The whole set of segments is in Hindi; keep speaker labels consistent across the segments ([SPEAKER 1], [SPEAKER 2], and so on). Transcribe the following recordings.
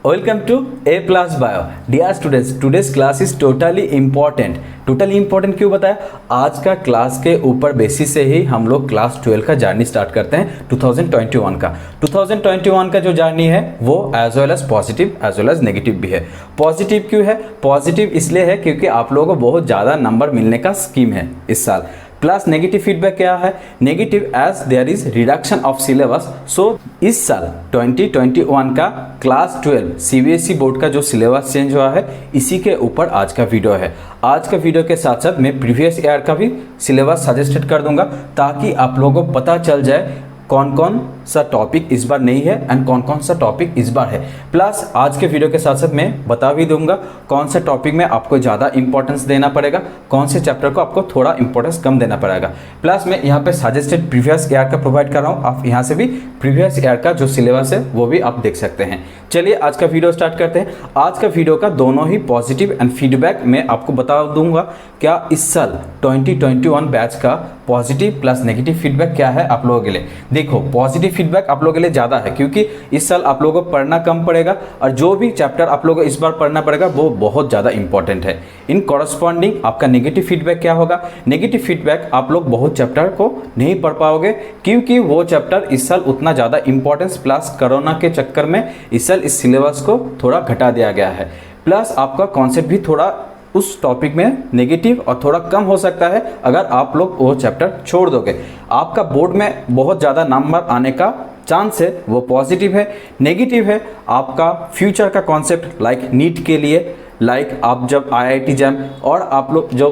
[SPEAKER 1] Welcome to A Plus Bio. Dear students, today's class is totally important. Totally important क्यों बताया? आज का क्लास के ऊपर बेसिस से ही हम लोग क्लास 12 का जर्नी स्टार्ट करते हैं 2021 का। 2021 का जो जर्नी है वो as well as positive as well as negative भी है। पॉजिटिव क्यों है? पॉजिटिव इसलिए है क्योंकि आप लोगों को बहुत ज़्यादा नंबर मिलने का स्कीम है इस साल। प्लस नेगेटिव फीडबैक क्या है? Negative as there is reduction of syllabus. So इस साल 2021 का क्लास 12 सीबीएसई बोर्ड का जो सिलेबस चेंज हुआ है इसी के ऊपर आज का वीडियो है। आज का वीडियो के साथ साथ मैं प्रीवियस ईयर का भी सिलेबस सजेस्टेड कर दूंगा ताकि आप लोगों को पता चल जाए कौन कौन सा टॉपिक इस बार नहीं है एंड कौन कौन सा टॉपिक इस बार है। प्लस आज के वीडियो के साथ साथ मैं बता भी दूंगा कौन से टॉपिक में आपको ज़्यादा इंपॉर्टेंस देना पड़ेगा, कौन से चैप्टर को आपको थोड़ा इंपॉर्टेंस कम देना पड़ेगा। प्लस मैं यहाँ पे सजेस्टेड प्रीवियस ईयर का प्रोवाइड कर रहा हूँ, आप यहाँ से भी प्रीवियस ईयर का जो सिलेबस है वो भी आप देख सकते हैं। चलिए आज का वीडियो स्टार्ट करते हैं। आज का वीडियो का दोनों ही पॉजिटिव एंड फीडबैक मैं आपको बता दूंगा क्या इस साल 2021 बैच का पॉजिटिव प्लस नेगेटिव फीडबैक क्या है आप लोगों के लिए। देखो पॉजिटिव फीडबैक आप लोगों के लिए ज़्यादा है क्योंकि इस साल आप लोगों को पढ़ना कम पड़ेगा और जो भी चैप्टर आप लोगों को इस बार पढ़ना पड़ेगा वो बहुत ज़्यादा इंपॉर्टेंट है। इन कॉरस्पॉन्डिंग आपका नेगेटिव फीडबैक क्या होगा? नेगेटिव फीडबैक आप लोग बहुत चैप्टर को नहीं पढ़ पाओगे क्योंकि वो चैप्टर इस साल उतना ज़्यादा इंपॉर्टेंस प्लस कोरोना के चक्कर में इस साल इस सिलेबस को थोड़ा घटा दिया गया है। प्लस आपका कॉन्सेप्ट भी थोड़ा उस टॉपिक में नेगेटिव और थोड़ा कम हो सकता है अगर आप लोग वो चैप्टर छोड़ दोगे। आपका बोर्ड में बहुत ज़्यादा नंबर आने का चांस है वो पॉजिटिव है। नेगेटिव है आपका फ्यूचर का कॉन्सेप्ट लाइक नीट के लिए, लाइक आप जब आईआईटी जैम और आप लोग जो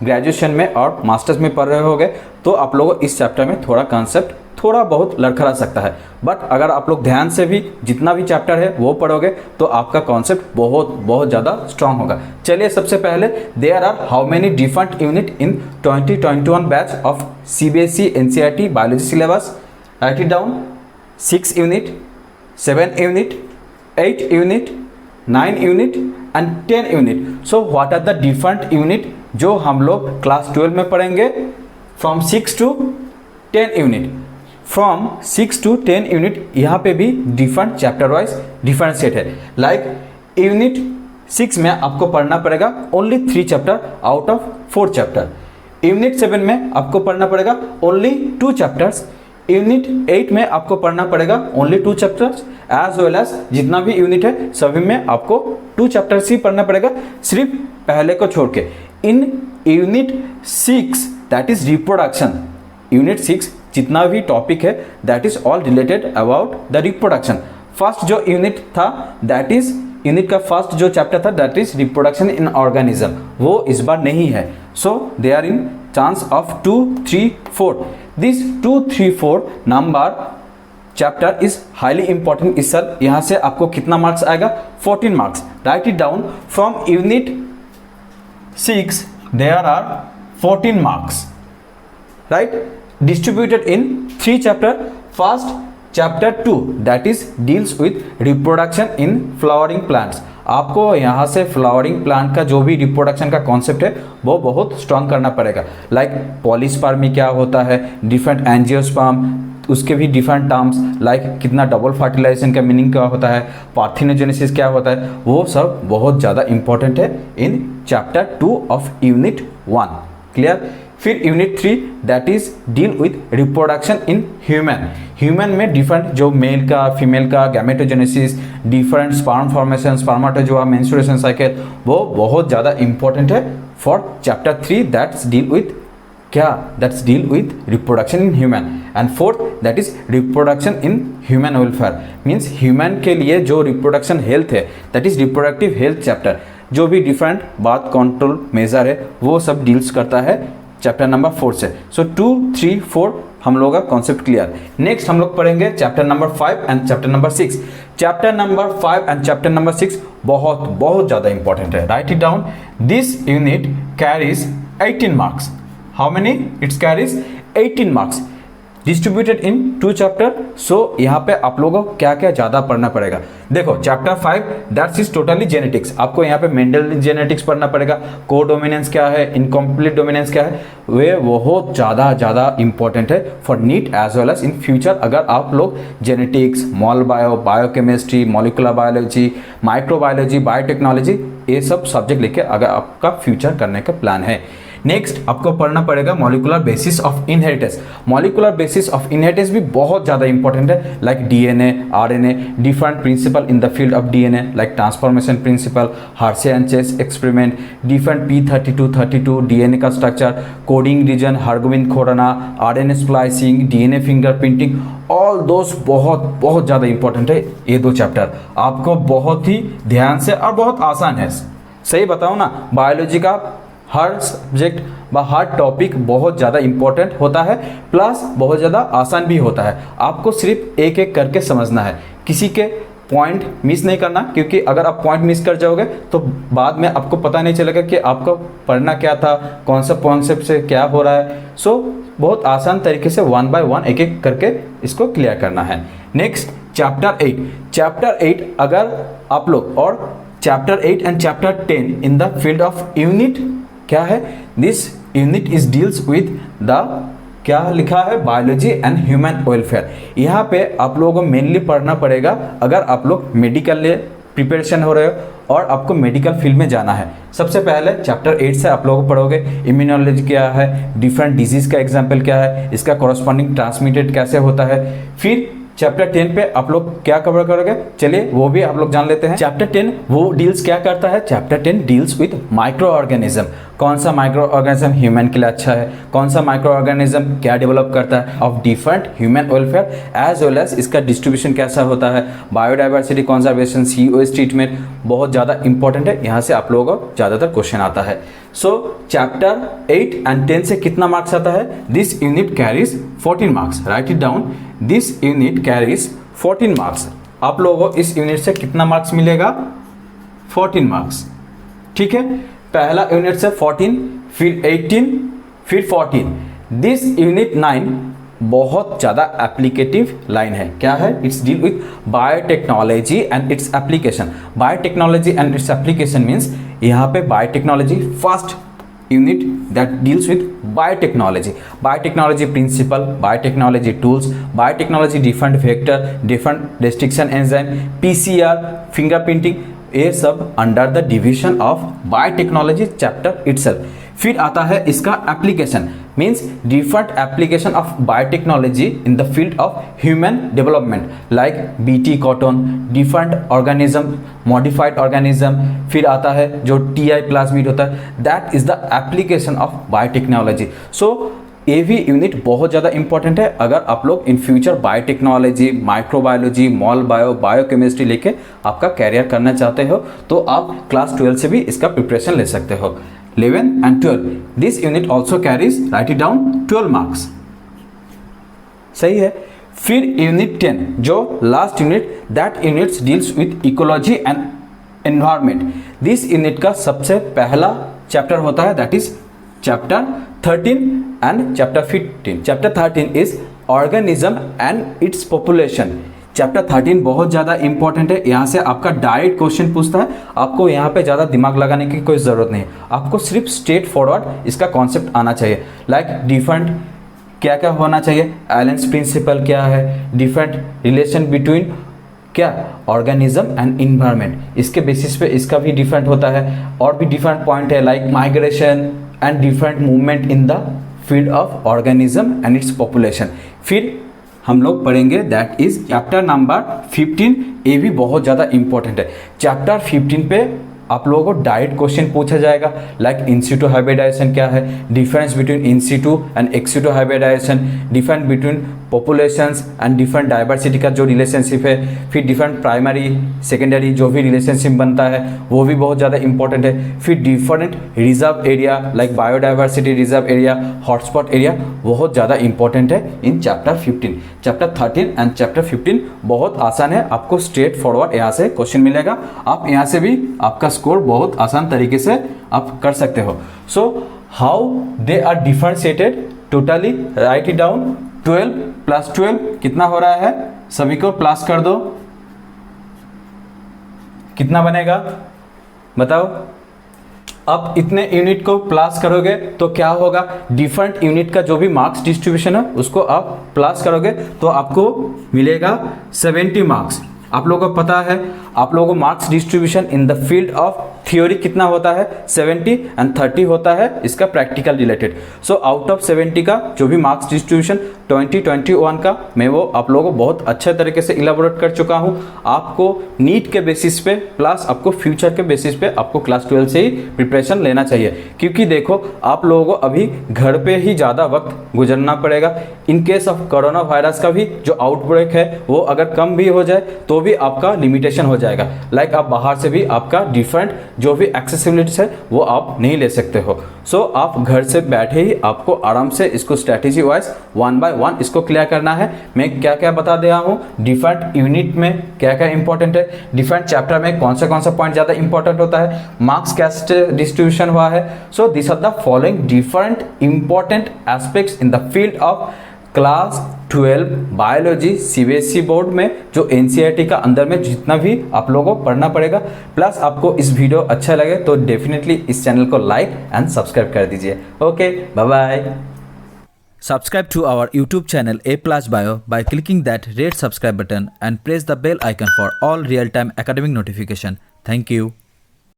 [SPEAKER 1] ग्रेजुएशन में और मास्टर्स में पढ़ रहे होगे तो आप लोगों को इस चैप्टर में थोड़ा कॉन्सेप्ट थोड़ा बहुत लड़खड़ा सकता है। बट अगर आप लोग ध्यान से भी जितना भी चैप्टर है वो पढ़ोगे तो आपका कॉन्सेप्ट बहुत ज़्यादा स्ट्रांग होगा। चलिए सबसे पहले there are how many different unit in 2021 batch of CBSE NCERT biology syllabus. Write it down. 6 unit, 7 unit, 8 unit, 9 unit and 10 unit. So what are the different unit जो हम लोग क्लास 12 में पढ़ेंगे from 6 to 10 unit. From 6 to 10 unit यहाँ पे भी different chapter wise different set है। लाइक यूनिट 6 में आपको पढ़ना पड़ेगा only 3 chapter out of 4 chapter. Unit 7 में आपको पढ़ना पड़ेगा ओनली 2 चैप्टर्स। यूनिट 8 में आपको पढ़ना पड़ेगा only 2 chapters as well as जितना भी यूनिट है सभी में आपको 2 चैप्टर्स ही पढ़ना पड़ेगा सिर्फ पहले को छोड़ के। In unit 6 that is reproduction, unit 6 जितना भी टॉपिक है that is all related about the reproduction. First जो यूनिट था दैट इज यूनिट का फर्स्ट जो चैप्टर था that is reproduction in organism, वो इस बार नहीं है। So they are in chance of 2, 3, 4। This 2, 3, 4 number chapter is highly important इस साल। यहाँ से आपको कितना मार्क्स आएगा? 14 marks. Write it down. From unit 6 there are 14 marks, right, distributed in 3 chapter. First chapter 2 that is deals with reproduction in flowering plants। आपको यहाँ से फ्लावरिंग प्लांट का जो भी रिप्रोडक्शन का कॉन्सेप्ट है वो बहुत स्ट्रांग करना पड़ेगा। लाइक पॉलीस्पर्मी क्या होता है, डिफरेंट एंजियोस्पर्म, उसके भी डिफरेंट टर्म्स, लाइक कितना डबल फर्टिलाइजेशन का मीनिंग क्या होता है, पार्थिनोजेनेसिस क्या होता है, वो सब बहुत ज़्यादा इंपॉर्टेंट है in chapter 2 of unit 1। Clear. फिर unit 3 that is deal with reproduction in human. Human में डिफरेंट जो मेल का फीमेल का gametogenesis, different sperm formation, spermatozoa, menstruation cycle, वो बहुत ज़्यादा इंपॉर्टेंट है फॉर चैप्टर 3 दैट्स डील विथ क्या? That's deal with reproduction in human. And fourth that is reproduction in human welfare, means human के लिए जो रिप्रोडक्शन हेल्थ है that is reproductive health chapter. जो भी डिफरेंट बात कंट्रोल मेजर है वो सब डील्स करता है चैप्टर नंबर 4 से। सो 2, 3, 4 हम लोग का कॉन्सेप्ट क्लियर। नेक्स्ट हम लोग पढ़ेंगे chapter number 5 and chapter number 6। Chapter number 5 and chapter number 6 बहुत ज़्यादा इंपॉर्टेंट है। Write it down. This unit carries 18 marks. How many? It's carries 18 marks. Distributed in 2 chapter. So यहाँ पे आप लोगों को क्या क्या ज़्यादा पढ़ना पड़ेगा। देखो chapter 5 that's is totally genetics, आपको यहाँ पे मेंडल जेनेटिक्स पढ़ना पड़ेगा। को डोमिनेंस क्या है, इनकम्प्लीट डोमिनेंस क्या है, वे बहुत ज़्यादा इंपॉर्टेंट है for NEET as well as in future. अगर आप लोग genetics, mol bio, biochemistry, molecular biology, microbiology, biotechnology, ये सब सब्जेक्ट लेके अगर आपका फ्यूचर करने का प्लान है। नेक्स्ट आपको पढ़ना पड़ेगा molecular basis of inheritance. Molecular basis of inheritance भी बहुत ज़्यादा इंपॉर्टेंट है, like DNA, RNA, different principle in the field of DNA like transformation principle, Hershey and Chase experiment, different P32 DNA का structure, coding region, Hargobind Khorana, RNA splicing, DNA fingerprinting, all दोस्त बहुत ज़्यादा इंपॉर्टेंट है। ये 2 चैप्टर आपको बहुत ही ध्यान से और बहुत आसान है। सही बताओ ना, बायोलॉजी का हर सब्जेक्ट व हर टॉपिक बहुत ज़्यादा इंपॉर्टेंट होता है, प्लस बहुत ज़्यादा आसान भी होता है। आपको सिर्फ एक एक करके समझना है, किसी के पॉइंट मिस नहीं करना, क्योंकि अगर आप पॉइंट मिस कर जाओगे तो बाद में आपको पता नहीं चलेगा कि आपको पढ़ना क्या था, कौन सा कॉन्सेप्ट से क्या हो रहा है। सो बहुत आसान तरीके से 1 बाय 1 एक एक करके इसको क्लियर करना है। नेक्स्ट चैप्टर 8 अगर आप लोग, और chapter 8 and chapter 10 in the field of unit क्या है, this unit is deals with the, क्या लिखा है, बायोलॉजी एंड ह्यूमन वेलफेयर। यहाँ पे आप लोगों को मेनली पढ़ना पड़ेगा अगर आप लोग मेडिकल लिए प्रिपरेशन हो रहे हो और आपको मेडिकल फील्ड में जाना है। सबसे पहले चैप्टर 8 से आप लोग पढ़ोगे इम्यूनोलॉजी क्या है, डिफरेंट डिजीज का एग्जाम्पल क्या है, इसका कॉरस्पॉन्डिंग ट्रांसमिटेड कैसे होता है। फिर चैप्टर 10 पे आप लोग क्या कवर करोगे, चलिए वो भी आप लोग जान लेते हैं। चैप्टर 10 वो डील्स क्या करता है, chapter 10 deals with micro organism. कौन सा माइक्रो ऑर्गेनिज्म ह्यूमन के लिए अच्छा है, कौन सा माइक्रो ऑर्गेनिज्म क्या डेवलप करता है of different human welfare as well as इसका डिस्ट्रीब्यूशन कैसा होता है, बायोडाइवर्सिटी कंजर्वेशन, COS ट्रीटमेंट बहुत ज़्यादा इंपॉर्टेंट है। यहाँ से आप लोगों को ज़्यादातर क्वेश्चन आता है। सो चैप्टर 8 एंड 10 से कितना मार्क्स आता है, this unit carries 14 marks. Write it down, this unit carries 14 marks. आप लोगों को इस यूनिट से कितना मार्क्स मिलेगा, 14 मार्क्स। ठीक है, पहला यूनिट से 14, फिर 18, फिर 14। दिस यूनिट 9 बहुत ज़्यादा एप्लीकेटिव लाइन है। क्या है, it's deal with biotechnology and its application. Biotechnology and its application means यहाँ पे biotechnology first unit that deals with biotechnology principle, biotechnology tools, biotechnology different vector, different restriction enzyme, PCR, fingerprinting, ये सब under the division of biotechnology chapter itself. फिर आता है इसका application, means different application of biotechnology in the field of human development like BT cotton, different organism, modified organism. फिर आता है जो TI प्लाज्मिड होता है, that is the application of biotechnology. So ये भी यूनिट बहुत ज़्यादा इंपॉर्टेंट है अगर आप लोग in future biotechnology, microbiology, mall bio, biochemistry लेके आपका कैरियर करना चाहते हो तो आप क्लास 12 से भी इसका प्रिपरेशन ले सकते हो। 11 and 12 this unit also carries, right it down, 12 marks. सही है। फिर यूनिट 10 जो last unit, that units deals with ecology and environment. This unit का सबसे पहला चैप्टर होता है, that is chapter 13 and chapter 15। Chapter 13 is organism and its population. Chapter 13 बहुत ज़्यादा इंपॉर्टेंट है, यहाँ से आपका डायरेक्ट क्वेश्चन पूछता है। आपको यहाँ पे ज़्यादा दिमाग लगाने की कोई ज़रूरत नहीं, आपको सिर्फ स्ट्रेट फॉरवर्ड इसका कॉन्सेप्ट आना चाहिए। लाइक डिफरेंट क्या क्या होना चाहिए, एलेंस प्रिंसिपल क्या है, डिफरेंट रिलेशन बिटवीन क्या ऑर्गेनिज्म एंड इन्वायरमेंट, इसके बेसिस पे इसका भी डिफरेंट होता है। और भी डिफरेंट पॉइंट है like migration and different movement in the field of organism and its population. फिर हम लोग पढ़ेंगे दैट इज चैप्टर नंबर 15। ये भी बहुत ज़्यादा इंपॉर्टेंट है। चैप्टर 15 पे आप लोगों को डायरेक्ट क्वेश्चन पूछा जाएगा लाइक इन सिटू हाइब्रिडाइजेशन क्या है, difference between in situ and ex situ hybridization, difference between populations and different diversity का जो रिलेशनशिप है, फिर डिफरेंट प्राइमरी सेकेंडरी जो भी रिलेशनशिप बनता है वो भी बहुत ज़्यादा इंपॉर्टेंट है। फिर different reserve area like biodiversity reserve area, hotspot area बहुत ज़्यादा इंपॉर्टेंट है in chapter 15। Chapter 13 and chapter 15 बहुत आसान है, आपको स्ट्रेट फॉरवर्ड यहाँ से क्वेश्चन मिलेगा। आप यहाँ से भी आपका स्कोर बहुत आसान तरीके से आप कर सकते हो। So how they are differentiated, totally write it down. 12 plus 12 कितना हो रहा है, सभी को प्लस कर दो, कितना बनेगा बताओ। अब इतने यूनिट को प्लस करोगे तो क्या होगा, डिफरेंट यूनिट का जो भी मार्क्स डिस्ट्रीब्यूशन है उसको आप प्लस करोगे तो आपको मिलेगा 70 मार्क्स। आप लोगों को पता है, आप लोगों को marks distribution in the field of theory कितना होता है, 70 एंड 30 होता है इसका practical related. So out of 70 का जो भी मार्क्स डिस्ट्रीब्यूशन 2021 का मैं वो आप लोगों को बहुत अच्छे तरीके से इलाबोरेट कर चुका हूँ। आपको नीट के बेसिस पे प्लस आपको फ्यूचर के बेसिस पे आपको क्लास 12 से ही प्रिपरेशन लेना चाहिए, क्योंकि देखो आप लोगों को अभी घर पे ही ज़्यादा वक्त गुजरना पड़ेगा। In case of corona virus का भी जो आउटब्रेक है वो अगर कम भी हो जाए तो भी आपका लिमिटेशन हो जाएगा। लाइक आप बाहर से भी आपका डिफरेंट जो भी एक्सेसिबिलिटीज है वो आप नहीं ले सकते हो। सो आप घर से बैठे ही आपको आराम से इसको स्ट्रैटेजी वाइज 1 बाय 1 इसको क्लियर करना है। मैं क्या क्या बता दिया हूँ, डिफरेंट यूनिट में क्या क्या इंपॉर्टेंट है, डिफरेंट चैप्टर में कौन सा पॉइंट ज़्यादा इंपॉर्टेंट होता है, मार्क्स कैसे डिस्ट्रीब्यूशन हुआ है। So this are the following different important aspects in the field of class 12 biology CBSE board में, जो एनसीईआरटी का अंदर में जितना भी आप लोगों को पढ़ना पड़ेगा। प्लस आपको इस वीडियो अच्छा लगे तो डेफिनेटली इस चैनल को लाइक एंड सब्सक्राइब कर दीजिए। Okay, bye bye. Subscribe to our YouTube channel A Plus Bio by clicking that red subscribe button and press the bell icon for all real-time academic notification. Thank you.